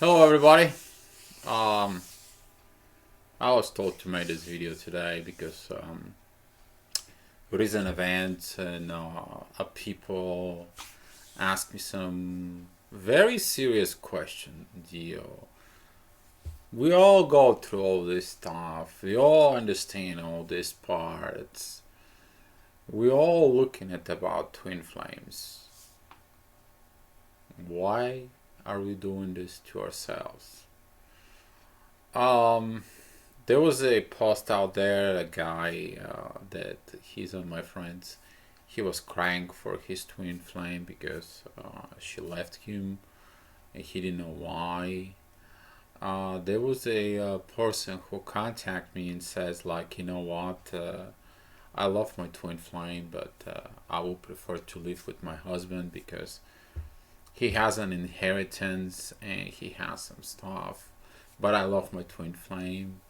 Hello everybody. Um, I was told to make this video today because recent events and people asked me some very serious question. We all go through all this stuff. We all understand all these parts. We all looking at about twin flames. Why are we doing this to ourselves? Um, There was a post out there, a guy that he's on my friends. He was crying for his twin flame because she left him and he didn't know why. There was a person who contacted me and says like, you know what, I love my twin flame, but I would prefer to live with my husband because he has an inheritance and he has some stuff. But I love my twin flame.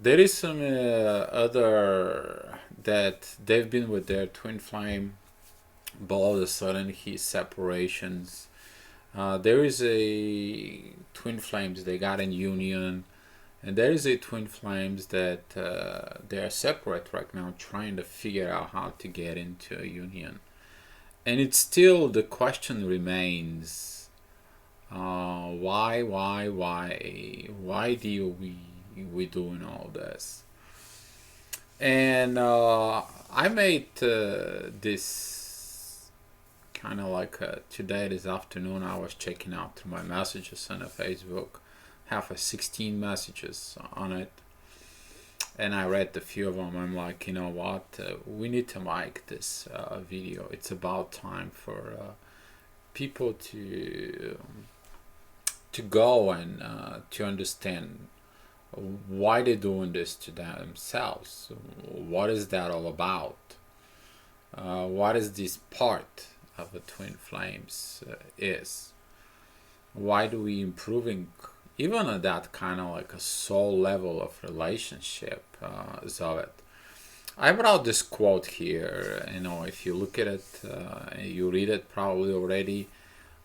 There is some other that they've been with their twin flame, but all of a sudden his separations. There is a twin flames they got in union, and there is a twin flames that they are separate right now, trying to figure out how to get into a union. And it's still the question remains: why do we doing all this? And I made this kind of like today, this afternoon. I was checking out through my messages on a Facebook, have a 16 messages on it, and I read a few of them. I'm like, you know what? We need to make this video. It's about time for people to go and to understand why they're doing this to themselves. What is that all about? What is this part of the twin flames is? Why do we improving even at that kind of like a soul level of relationship of it? I brought this quote here. You know, if you look at it, you read it probably already.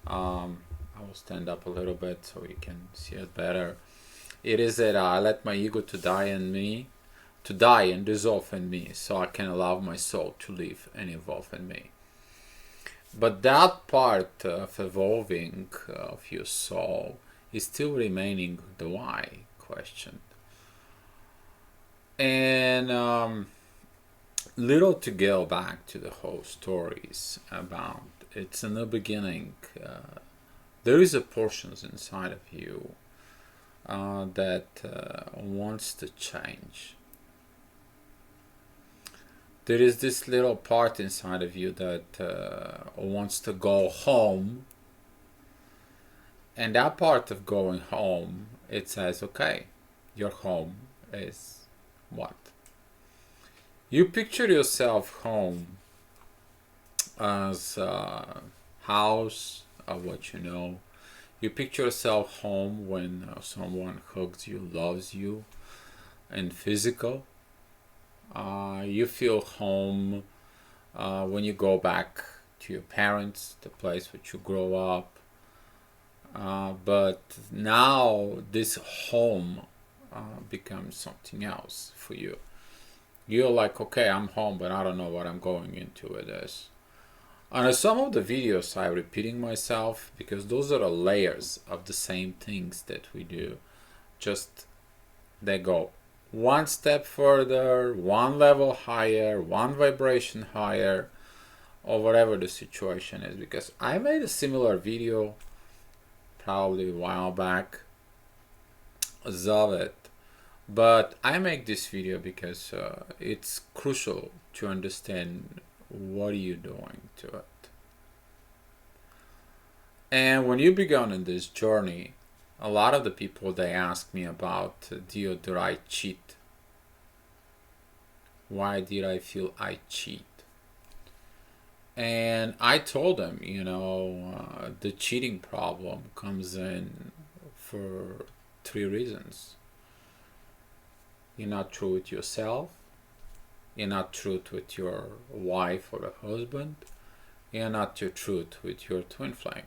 I will stand up a little bit so you can see it better. It is that I let my ego to die and dissolve in me, so I can allow my soul to live and evolve in me. But that part of evolving of your soul is still remaining the why question. And little to go back to the whole stories about it's in the beginning. There is a portions inside of you that wants to change. There is this little part inside of you that wants to go home, and that part of going home, it says, okay, your home is what? You picture yourself home as a house of what you know. You picture yourself home when someone hugs you, loves you, and physical. You feel home when you go back to your parents, the place where you grow up. But now this home becomes something else for you. You're like, okay, I'm home, but I don't know what I'm going into with this. On some of the videos, I'm repeating myself because those are the layers of the same things that we do. Just they go one step further, one level higher, one vibration higher, or whatever the situation is. Because I made a similar video probably a while back of it, but I make this video because it's crucial to understand what are you doing to it. And when you began in this journey, a lot of the people they ask me about, did I cheat? Why did I feel I cheat? And I told them, the cheating problem comes in for three reasons. You're not true with yourself. You're not true with your wife or a husband. You're not your truth with your twin flame.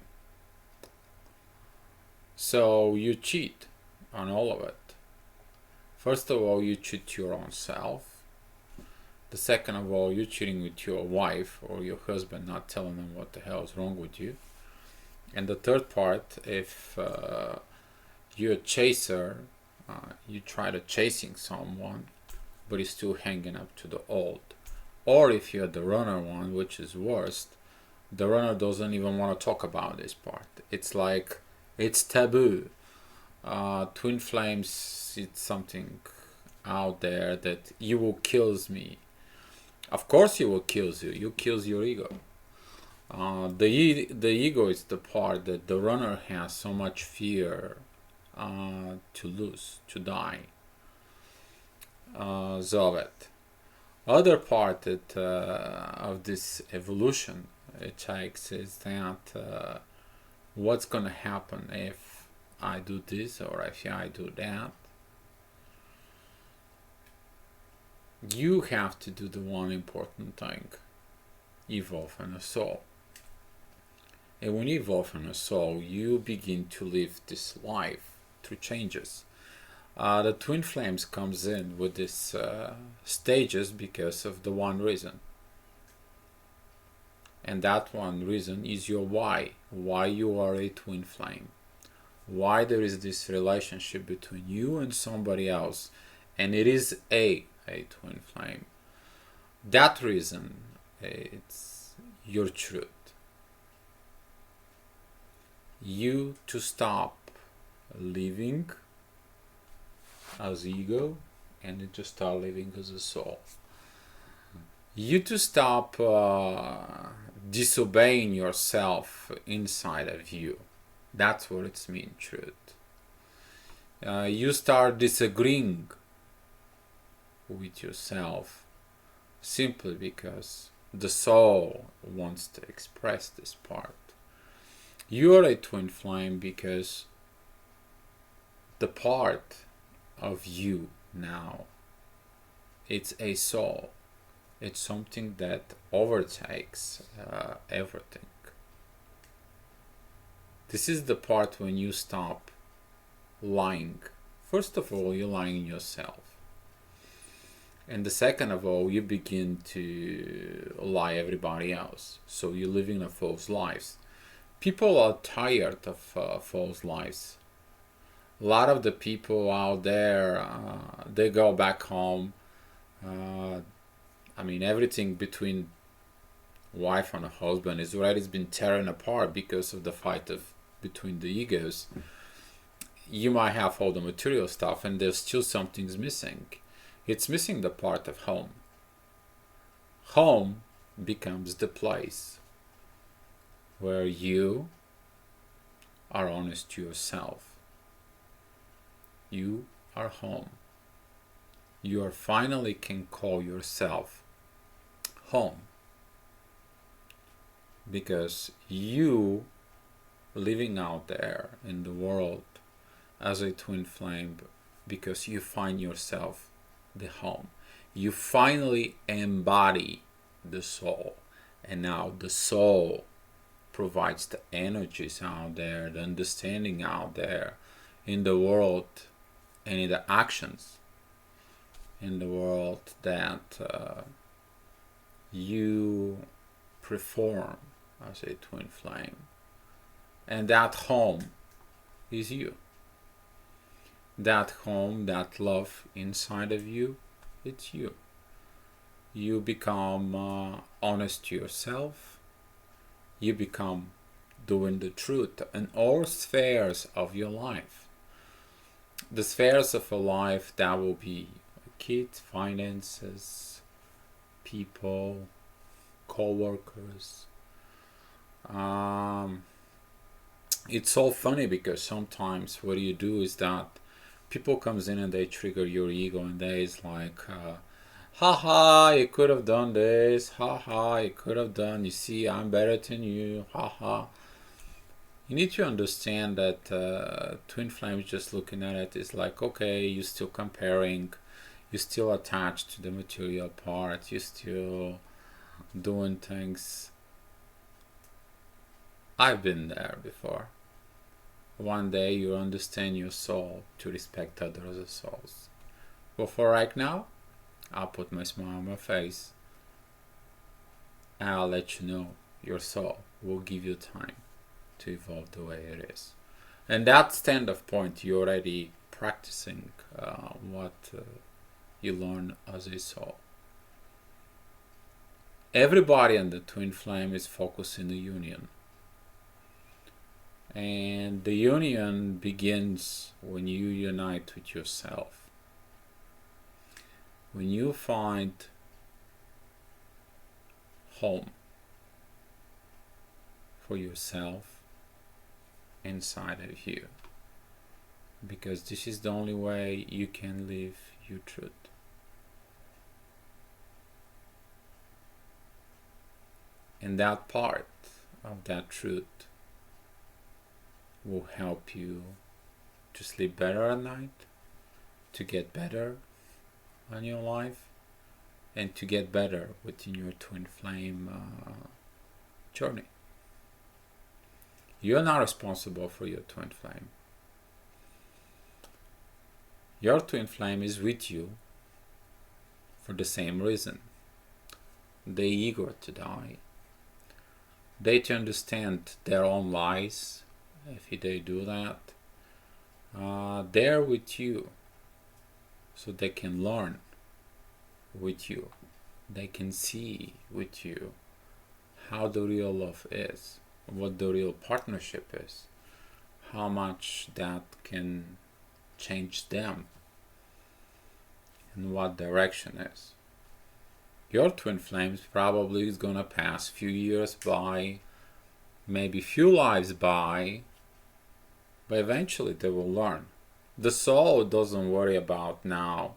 So you cheat on all of it. First of all, you cheat your own self. The second of all, you're cheating with your wife or your husband, not telling them what the hell is wrong with you. And the third part, if you're a chaser, you try to chasing someone, but you're still hanging up to the old. Or if you're the runner one, which is worst, the runner doesn't even want to talk about this part. It's like, it's taboo. Twin flames, it's something out there that you will kills me. Of course you will kills you. You kills your ego. The ego is the part that the runner has so much fear to lose, to die. Zovet. Other part that of this evolution it takes is that what's gonna happen if I do this or if I do that. You have to do the one important thing: evolve in a soul. And when you evolve in a soul, you begin to live this life through changes. The twin flames comes in with these stages because of the one reason. And that one reason is your why you are a twin flame, why there is this relationship between you and somebody else, and it is a twin flame. That reason, it's your truth. You to stop living as ego and you to start living as a soul. You to stop disobeying yourself inside of you. That's what it's mean, truth. You start disagreeing with yourself simply because the soul wants to express this part. You are a twin flame because the part of you now, it's a soul. It's something that overtakes everything. This is the part when you stop lying. First of all, you're lying in yourself. And the second of all, you begin to lie everybody else. So you're living a false lives. People are tired of false lives. A lot of the people out there, they go back home. I mean, everything between wife and a husband is already been tearing apart because of the fight of between the egos. You might have all the material stuff, and there's still something's missing. It's missing the part of home. Home becomes the place where you are honest to yourself. You are home. You are finally can call yourself home. Because you living out there in the world as a twin flame, because you find yourself the home. You finally embody the soul. And now the soul provides the energies out there, the understanding out there in the world and in the actions in the world that you perform as a twin flame. And that home is you. That home, that love inside of you, it's you. You become honest to yourself. You become doing the truth in all spheres of your life. The spheres of a life that will be kids, finances, people, co-workers. It's so funny because sometimes what you do is that people comes in and they trigger your ego and they is like, haha, you could have done this, haha, you could have done, you see, I'm better than you, haha. You need to understand that twin flames, just looking at it, is like, okay, you're still comparing, you're still attached to the material part, you're still doing things. I've been there before. one day you'll understand your soul to respect others' souls. But for right now, I'll put my smile on my face and I'll let you know your soul will give you time to evolve the way it is. And that stand-off point, you're already practicing what you learn as a soul. Everybody in the twin flame is focused in the union. And the union begins when you unite with yourself. When you find home for yourself inside of you. Because this is the only way you can live your truth. And that part of that truth will help you to sleep better at night, to get better on your life, and to get better within your twin flame journey. You're not responsible for your twin flame. Your twin flame is with you for the same reason. They're eager to die. They to understand their own lies. If they do that, they're with you so they can learn with you. They can see with you how the real love is, what the real partnership is, how much that can change them, and what direction is. Your twin flames probably is gonna pass few years by, maybe few lives by, but eventually they will learn. The soul doesn't worry about now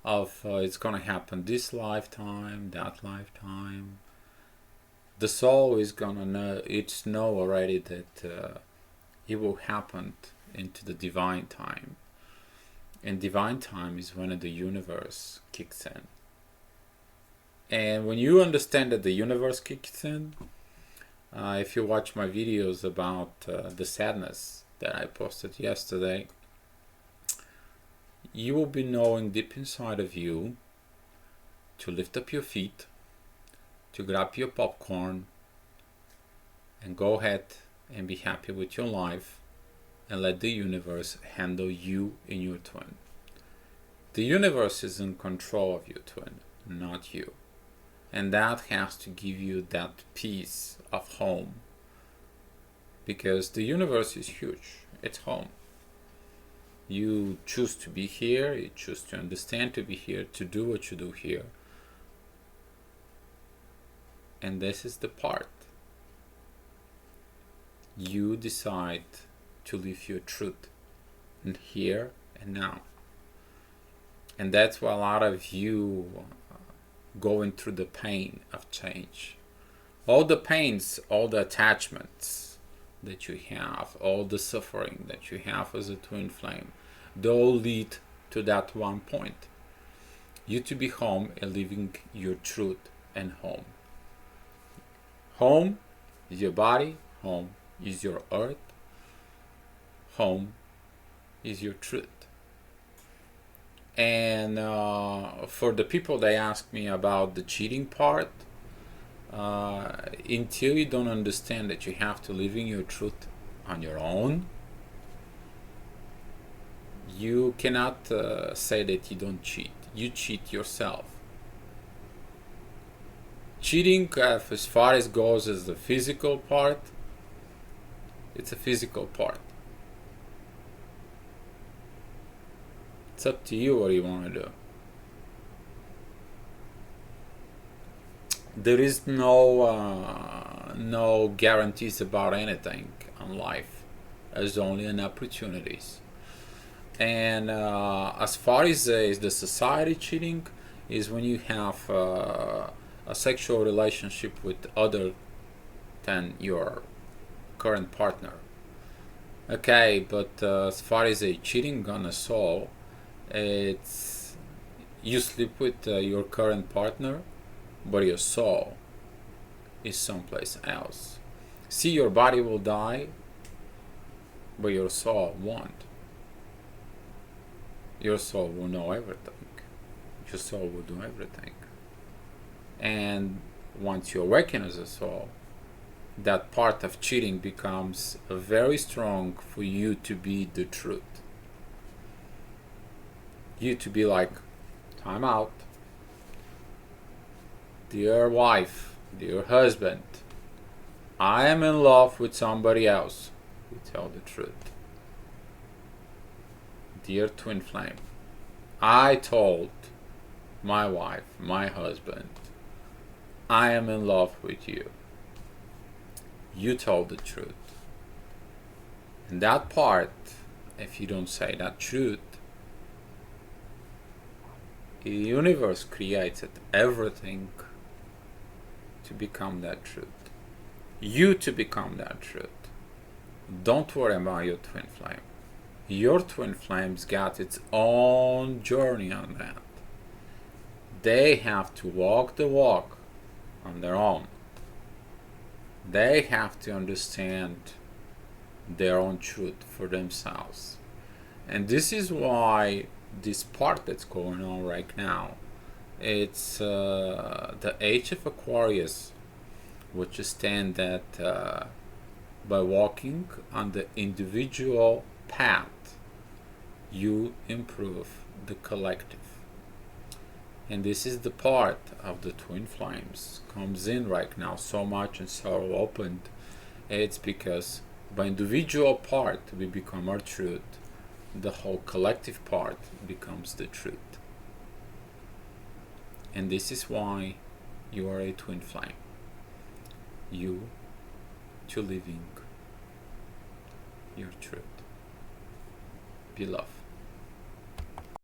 of it's gonna happen this lifetime, that lifetime. The soul is gonna know, it's know already that it will happen into the divine time. And divine time is when the universe kicks in. And when you understand that the universe kicks in, if you watch my videos about the sadness that I posted yesterday, you will be knowing deep inside of you to lift up your feet, to grab your popcorn, and go ahead and be happy with your life, and let the universe handle you and your twin. The universe is in control of your twin, not you. And that has to give you that peace of home. Because the universe is huge. It's home. You choose to be here. You choose to understand to be here, to do what you do here. And this is the part. You decide to live your truth. And here and now. And that's why a lot of you going through the pain of change. All the pains, all the attachments that you have, all the suffering that you have as a twin flame, they all lead to that one point. You to be home and living your truth and home. Home is your body, home is your earth, home is your truth. And for the people that ask me about the cheating part, until you don't understand that you have to live in your truth on your own, you cannot say that you don't cheat. You cheat yourself. Cheating, as far as goes as the physical part, it's a physical part. It's up to you what you want to do. There is no guarantees about anything in life. There's only an opportunities. And as far as the society cheating is when you have a sexual relationship with other than your current partner. Okay, but as far as a cheating on a soul, it's you sleep with your current partner, but your soul is someplace else. See, your body will die, but your soul won't. Your soul will know everything. Your soul will do everything. And once you awaken as a soul, that part of cheating becomes very strong for you to be the truth. You to be like, time out. Dear wife, dear husband, I am in love with somebody else. We tell the truth. Dear twin flame, I told my wife, my husband, I am in love with you. You told the truth. And that part, if you don't say that truth, the universe creates everything to become that truth. You to become that truth. Don't worry about your twin flame. Your twin flame's got its own journey on that. They have to walk the walk on their own. They have to understand their own truth for themselves. And this is why this part that's going on right now, it's the age of Aquarius, which stands that by walking on the individual path, you improve the collective. And this is the part of the twin flames comes in right now so much and so opened. It's because by individual part we become our truth. The whole collective part becomes the truth. And this is why you are a twin flame. You to living your truth. Be love.